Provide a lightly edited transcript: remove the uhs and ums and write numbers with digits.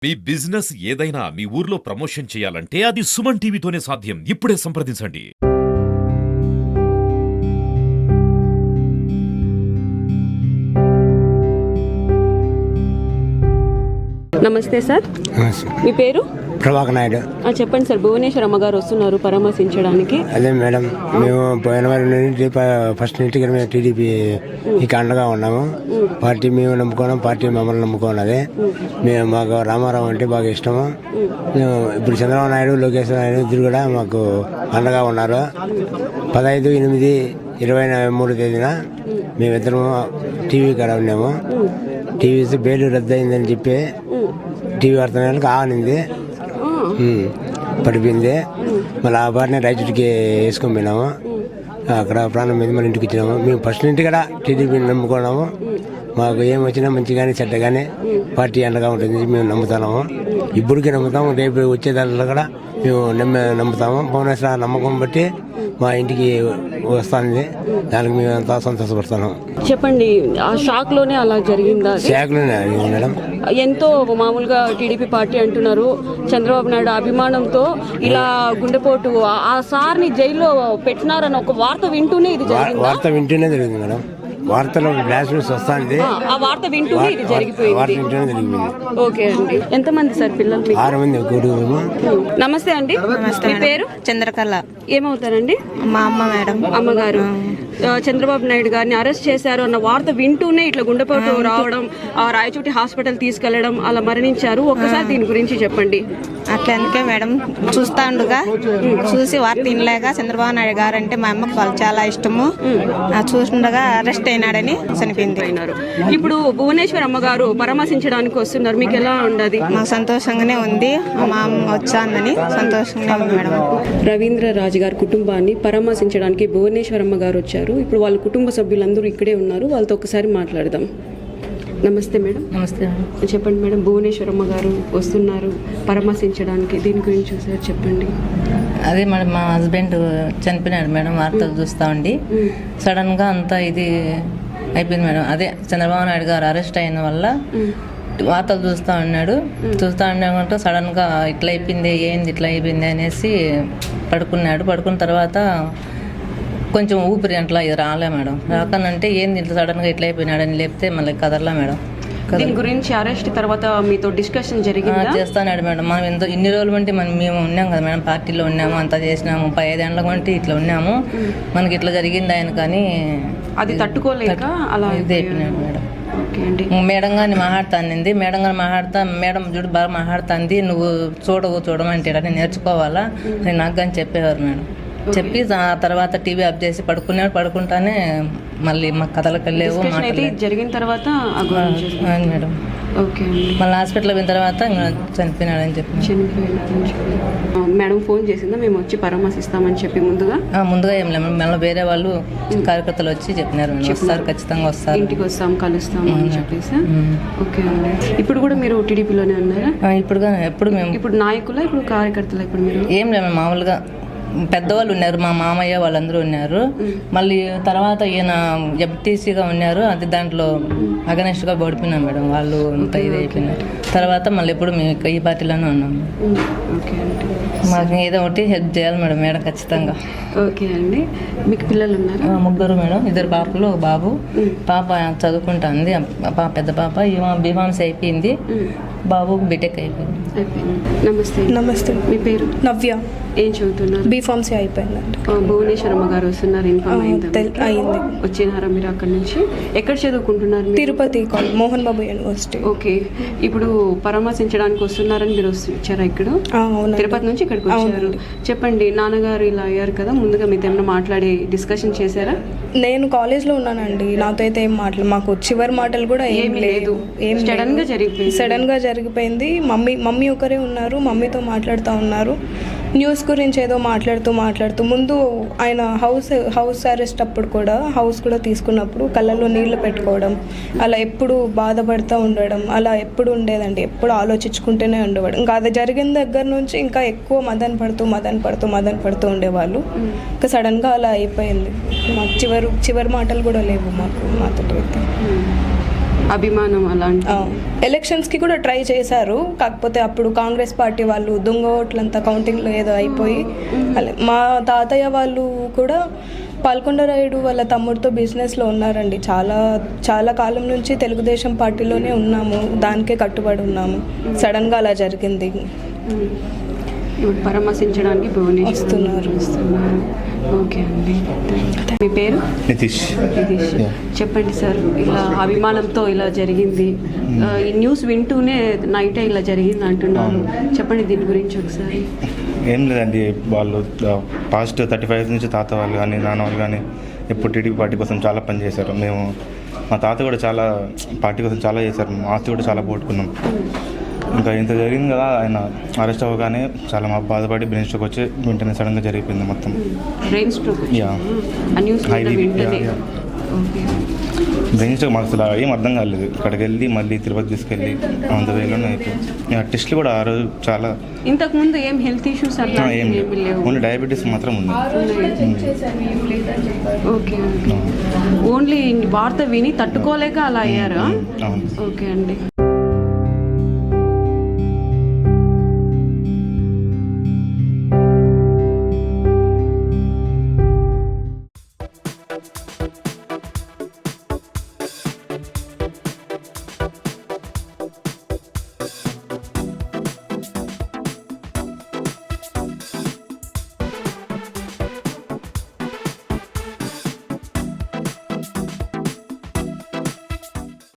మీ business ఏదైనా మీ ఊర్లో promotion చేయాలంటే అది సుమన్ టీవీతోనే సాధ్యం. ఇప్పుడే సంప్రదించండి. నమస్తే సార్, మీ పేరు? ప్రభాకర్ నాయుడు. చెప్పండి సార్, భువనేశ్వర్ అమ్మగారు వస్తున్నారు పరామర్శించడానికి. అదే మేడం, మేము పోయిన వారి నుండి ఫస్ట్ నుంచి మేము టీడీపీకి అండగా ఉన్నాము. పార్టీ మేము నమ్ముకున్నాం, పార్టీ మమ్మల్ని నమ్ముకున్నది. మేము మాకు రామారావు అంటే బాగా ఇష్టము. మేము ఇప్పుడు చంద్రబాబు నాయుడు, లోకేష్ నాయుడు ఇద్దరు కూడా మాకు అండగా ఉన్నారు. 15/8/23 తేదీన మేమిద్దరము టీవీ కాడ ఉన్నాము. టీవీ బెయిల్ రద్దు అయిందని చెప్పి టీవీ వార్తలకు ఆనింది, పడిపోయింది. మళ్ళీ ఆ బారిని రైతుడికి వేసుకొని పోయినాము. అక్కడ ప్రాణం మీద మన ఇంటికి వచ్చినాము. మేము ఫస్ట్ ఇంటి కూడా టీడీపీని నమ్ముకున్నాము. మాకు ఏం వచ్చినా మంచి కానీ చెడ్డ కానీ పార్టీ అండగా ఉంటుంది మేము నమ్ముతున్నాము. ఇప్పటికీ నమ్ముతాము, రేపు వచ్చే దాంట్లో కూడా మేము నమ్ముతాము. భువనేశ్వర నమ్మకం బట్టి మా ఇంటికి వస్తుంది. దానికి మేము అంతా సంతోషపడుతున్నాం. చెప్పండి, ఆ షాక్ లోనే అలా జరిగిందా? షాక్ లోనే మేడం. ఎంతో మామూలుగా టీడీపీ పార్టీ అంటున్నారు, చంద్రబాబు నాయుడు అభిమానంతో ఇలా గుండెపోటు ఆ సార్ని జైల్లో పెట్టినారని ఒక వార్త వింటూనే ఇది జరిగింది. వార్త వింటూనే జరిగింది మేడం. వార్తలో ఫ్లాష్ న్యూస్ వస్తుంది. ఆ వార్త వింటూనే ఇది జరిగిపోయింది. ఓకే అండి. ఎంతమంది సార్ పిల్లలు? 6 మంది. నమస్తే అండి. మీ పేరు? చంద్రకళ. ఏమవుతారండి? మా అమ్మ మేడం. అమ్మగారు. చంద్రబాబు నాయుడు గారిని అరెస్ట్ చేశారు అన్న వార్త వింటూనే ఇట్లా గుండెపోటు రావడం, రాయచోటి హాస్పిటల్ తీసుకెళ్లడం, అలా మరణించారు. ఒక్కసారి దీని గురించి చెప్పండి. అట్లా అందుకే మేడం చూస్తా ఉండగా చూసి వార్త వినలేక చంద్రబాబు నాయుడు గారు అంటే మా అమ్మకు వాళ్ళు చాలా ఇష్టము. చూస్తుండగా అరెస్ట్ అయినాడని చనిపోయింది. ఇప్పుడు భువనేశ్వర్ అమ్మగారు పరామర్శించడానికి వస్తున్నారు, మీకు ఎలా ఉండదు? మాకు సంతోషంగానే ఉంది. మా అమ్మ వచ్చాందని సంతోషంగానే ఉంది మేడం. రవీంద్ర రాజు గారి కుటుంబాన్ని పరామర్శించడానికి భువనేశ్వర్ అమ్మగారు వచ్చారు. ఇప్పుడు వాళ్ళ కుటుంబ సభ్యులందరూ ఇక్కడే ఉన్నారు, వాళ్ళతో ఒకసారి మాట్లాడదాం. నమస్తే మేడం. నమస్తే. చెప్పండి మేడం, భువనేశ్వరమ్మ గారు వస్తున్నారు పరామర్శించడానికి, దీని గురించి ఒకసారి చెప్పండి. అదే మేడం, మా హస్బెండ్ చనిపోయినాడు మేడం. వార్తలు చూస్తూ ఉండి సడన్గా అంతా ఇది అయిపోయింది మేడం. అదే చంద్రబాబు నాయుడు గారు అరెస్ట్ అయిన వల్ల వార్తలు చూస్తూ ఉన్నాడు. సడన్గా ఇట్లా అయిపోయింది, ఏంది ఇట్లా అయిపోయింది అనేసి పడుకున్నాడు. పడుకున్న తర్వాత కొంచెం ఊపిరి అట్లా ఇది రాలే మేడం. రాకనంటే ఏంది ఇట్లా సడన్గా ఇట్లా అయిపోయినాడని లేపితే మళ్ళీ కదర్లా మేడం. దీని గురించి అరెస్ట్ తర్వాత మీతో డిస్కషన్ జరిగిందా? చేస్తాడు మేడం. మనం ఇన్ని రోజులు బట్టి మేము ఉన్నాం కదా మేడం, పార్టీలో ఉన్నాము, అంతా చేసినాము. 15 ఏళ్ళ బట్టి ఇట్లా ఉన్నాము. మనకి ఇట్లా జరిగింది ఆయన కానీ అది తట్టుకోలేక అలా ఇది అయిపోయినాడు మేడం. మేడం గారిని మాట్లాడుతాంది. మేడం గారు మేడం చూడు బాగా మాట్లాడుతుంది, నువ్వు చూడమంటే నేను నేర్చుకోవాలా అని నాకు కానీ చెప్పేవారు మేడం. చెప్పి ఆ తర్వాత టీవీ ఆఫ్ చేసి పడుకుంటానే మళ్ళీ మా కథలకు వెళ్ళేవు జరిగిన తర్వాత మేడం. మళ్ళీ హాస్పిటల్ పోయిన తర్వాత చనిపోయినాడని చెప్పి మేడం ఫోన్ చేసిందా మేము వచ్చి పరామర్శిస్తామని చెప్పి? ముందుగా ఏం లేదు, మళ్ళీ వేరే వాళ్ళు కార్యకర్తలు వచ్చి చెప్పినారు, వస్తారు ఖచ్చితంగా వస్తారు, ఇంటికి వస్తాం కలుస్తాం అని చెప్పేసి. ఓకే అండి. ఇప్పుడు కూడా మీరు టీడీపీలోనే ఉన్నారా? ఇప్పుడు నాయకుల, ఇప్పుడు కార్యకర్తలు? ఇప్పుడు మీరు ఏం లేదు, మామూలుగా పెద్దవాళ్ళు ఉన్నారు, మా మామయ్య వాళ్ళందరూ ఉన్నారు. మళ్ళీ తర్వాత ఈయన ఎంటీసీగా ఉన్నారు, అది దాంట్లో అగనెస్ట్గా ఓడిపోయినాం మేడం. వాళ్ళు అంతా ఇది అయిపోయినారు. తర్వాత మళ్ళీ ఎప్పుడు మేము ఈ పార్టీలోనే ఉన్నాము. మాకు ఏదో ఒకటి హెల్ప్ చేయాలి మేడం ఖచ్చితంగా. ఓకే అండి. మీకు పిల్లలు ఉన్నారు? 3 మేడం. 2 పాపలు, 1 బాబు. పాప చదువుకుంటుంది, పెద్ద పాప బీఫార్మసీ అయిపోయింది, బాబు బీటెక్ అయిపోయింది. నమస్తే. మీ పేరు? నవ్య. ఏం చదువుతున్నారు? బీఫార్మసీ అయిపోయిందండి. భువనేశ్వరమ్మ గారు వస్తున్నారు, ఇన్ఫార్మ్ అయింది? వచ్చినారా మీరు అక్కడ నుంచి? ఎక్కడ చదువుకుంటున్నారు? తిరుపతి మోహన్ బాబు యూనివర్సిటీ. ఓకే. ఇప్పుడు పరామర్శించడానికి వస్తున్నారని మీరు వచ్చారా ఇక్కడ? తిరుపతి నుంచి ఇక్కడికి వచ్చారు. చెప్పండి, నాన్నగారు ఇలా అయ్యారు కదా, ముందుగా మీతో ఏమైనా మాట్లాడి డిస్కషన్ చేశారా? నేను కాలేజ్లో ఉన్నానండి, నాతో అయితే ఏం మాకు చివరి మాటలు కూడా ఏం లేదు. సడన్ గా జరిగిపోయింది. మమ్మీ ఒకరే ఉన్నారు, మమ్మీతో మాట్లాడుతూ ఉన్నారు. న్యూస్ గురించి ఏదో మాట్లాడుతూ ముందు ఆయన హౌస్ అరెస్ట్ అప్పుడు కూడా హౌస్ కూడా తీసుకున్నప్పుడు కళ్ళల్లో నీళ్లు పెట్టుకోవడం, అలా ఎప్పుడు బాధపడుతూ ఉండడం, అలా ఎప్పుడు ఉండేదండి. ఎప్పుడు ఆలోచించుకుంటూనే ఉండేవాడు. ఇంకా అది జరిగిన దగ్గర నుంచి ఇంకా ఎక్కువ మదన పడుతూ ఉండేవాళ్ళు. ఇంకా సడన్గా అలా అయిపోయింది. మాకు చివరి మాటలు కూడా లేవు మాతో అయితే. అభిమానం అలాంటి ఎలక్షన్స్కి కూడా ట్రై చేశారు, కాకపోతే అప్పుడు కాంగ్రెస్ పార్టీ వాళ్ళు దొంగ ఓట్లంతా కౌంటింగ్లో ఏదో అయిపోయి మా తాతయ్య వాళ్ళు కూడా పాల్కొండరాయుడు వాళ్ళ తమ్ముడితో బిజినెస్లో ఉన్నారండి. చాలా చాలా కాలం నుంచి తెలుగుదేశం పార్టీలోనే ఉన్నాము, దానికే కట్టుబడి ఉన్నాము. సడన్గా అలా జరిగింది. ఇప్పుడు పరామర్శించడానికి భువనేశ్వర్ వస్తున్నారు. ఓకే అండి. మీ పేరు? నితీష్. నితీష్. చెప్పండి సార్, ఇలా అభిమానంతో ఇలా జరిగింది, ఈ న్యూస్ వింటూనే నైటే ఇలా జరిగింది అంటున్నారు, చెప్పండి దీని గురించి ఒకసారి. ఏం లేదండి, వాళ్ళు పాస్ట్ 35 నుంచి తాత వాళ్ళు కానీ నాన్న వాళ్ళు కానీ ఎప్పుడు టీడీపీ పార్టీ కోసం చాలా పనిచేశారు. మా తాత కూడా చాలా పార్టీ కోసం చాలా చేశారు, మా ఆస్తి కూడా చాలా పోగొట్టుకున్నాం. ఇంకా ఇంత జరిగింది కదా, ఆయన అరెస్ట్ అవ్వగానే చాలా మాకు బాధపడి బ్రెయిన్ స్ట్రోక్ వచ్చి వెంటనే సడన్గా జరిగిపోయింది మొత్తం. Brain stroke? బ్రెయిన్ స్ట్రోక్ మాకు అసలు ఏం అర్థం కాలేదు. ఇక్కడికి వెళ్ళి మళ్ళీ తిరుపతి తీసుకెళ్ళి అంత వేలోనే అయిపోయింది. టెస్ట్లు కూడా ఆ రోజు చాలా. ఇంతకు ముందు ఏం హెల్త్ ఇష్యూస్ ఏం లేవు, ఓన్లీ డయాబెటీస్ మాత్రం ఉంది. ఓకే, ఓన్లీ వార్త విని తట్టుకోలేక అలా అయ్యారా? ఓకే అండి.